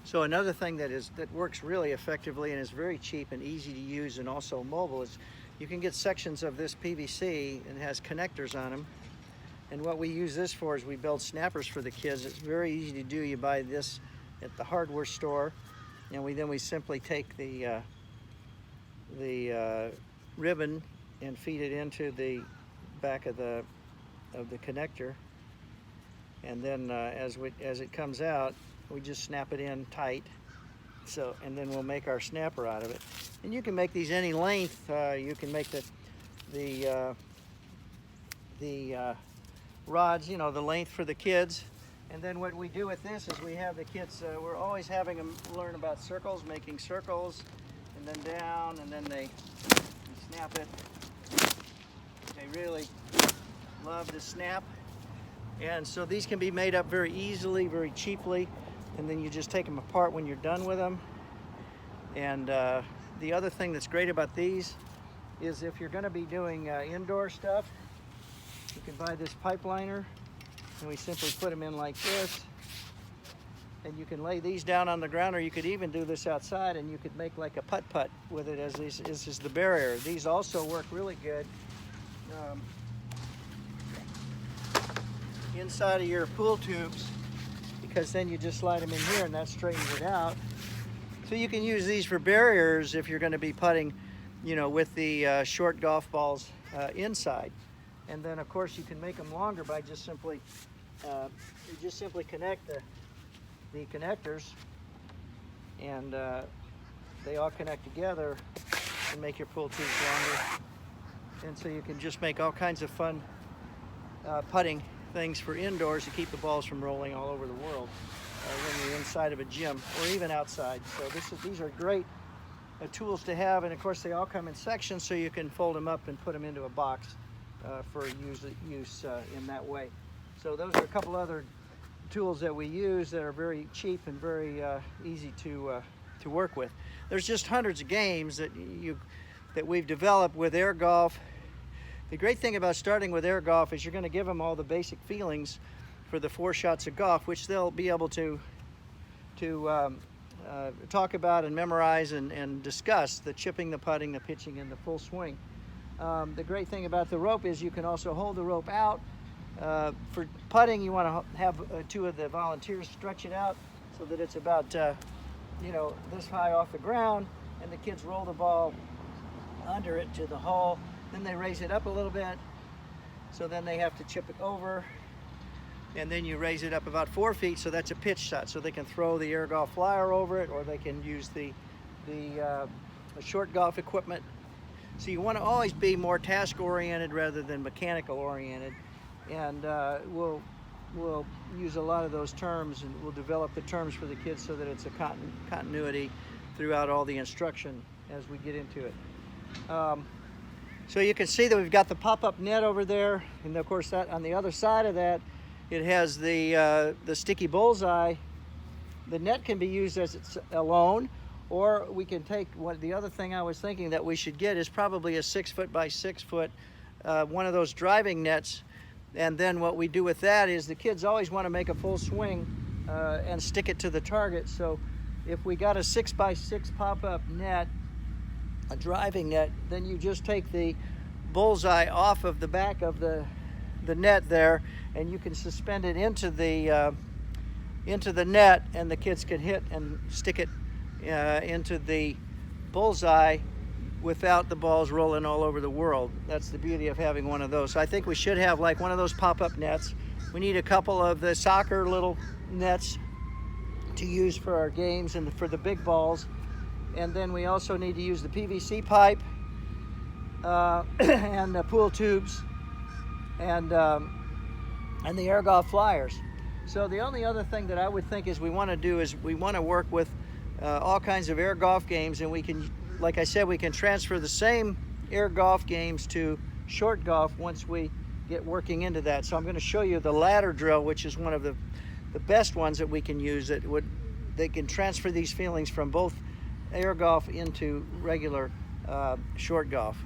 So another thing that works really effectively and is very cheap and easy to use and also mobile is you can get sections of this PVC and it has connectors on them. And what we use this for is we build snappers for the kids. It's very easy to do. You buy this at the hardware store, and then we simply take the ribbon and feed it into the back of the connector, and then as it comes out, we just snap it in tight. So, and then we'll make our snapper out of it. And you can make these any length. You can make the rods, you know, the length for the kids. And then what we do with this is we have the kids, we're always having them learn about circles, making circles, and then down, and then they snap it. They really love to snap. And so these can be made up very easily, very cheaply, and then you just take them apart when you're done with them. And the other thing that's great about these is if you're going to be doing indoor stuff, you can buy this pipe liner, and we simply put them in like this, and you can lay these down on the ground, or you could even do this outside, and you could make like a putt-putt with it as this is the barrier. These also work really good inside of your pool tubes, because then you just slide them in here and that straightens it out. So you can use these for barriers if you're going to be putting, you know, with the short golf balls inside. And then of course you can make them longer by just simply connect the connectors, and they all connect together and make your pool tubes longer. And so you can just make all kinds of fun putting things for indoors to keep the balls from rolling all over the world when you're inside of a gym or even outside. So these are great tools to have, and of course they all come in sections, so you can fold them up and put them into a box for use in that way. So those are a couple other tools that we use that are very cheap and very easy to work with. There's just hundreds of games that we've developed with air golf. The great thing about starting with air golf is you're going to give them all the basic feelings for the 4 shots of golf, which they'll be able to talk about and memorize and discuss: the chipping, the putting, the pitching, and the full swing. The great thing about the rope is you can also hold the rope out. For putting, you want to have 2 of the volunteers stretch it out so that it's about this high off the ground, and the kids roll the ball under it to the hole. Then they raise it up a little bit, so then they have to chip it over, and then you raise it up about 4 feet, so that's a pitch shot. So they can throw the air golf flyer over it, or they can use the short golf equipment. So you want to always be more task oriented rather than mechanical oriented, and we'll use a lot of those terms, and we'll develop the terms for the kids so that it's a continuity throughout all the instruction as we get into it. So you can see that we've got the pop-up net over there, and of course that on the other side of that, it has the sticky bullseye. The net can be used as it's alone, or we can take the other thing I was thinking that we should get is probably a 6 foot by 6 foot, one of those driving nets. And then what we do with that is the kids always want to make a full swing and stick it to the target. So if we got a 6 by 6 pop-up net, a driving net, then you just take the bullseye off of the back of the net there, and you can suspend it into the net, and the kids can hit and stick it into the bullseye without the balls rolling all over the world. That's the beauty of having one of those. So I think we should have like one of those pop-up nets. We need a couple of the soccer little nets to use for our games and for the big balls. And then we also need to use the PVC pipe and the pool tubes and the air golf flyers. So the only other thing that I would think is we want to do is we want to work with all kinds of air golf games, and we can, like I said, we can transfer the same air golf games to short golf once we get working into that. So I'm going to show you the ladder drill, which is one of the best ones that we can use. They can transfer these feelings from both air golf into regular short golf.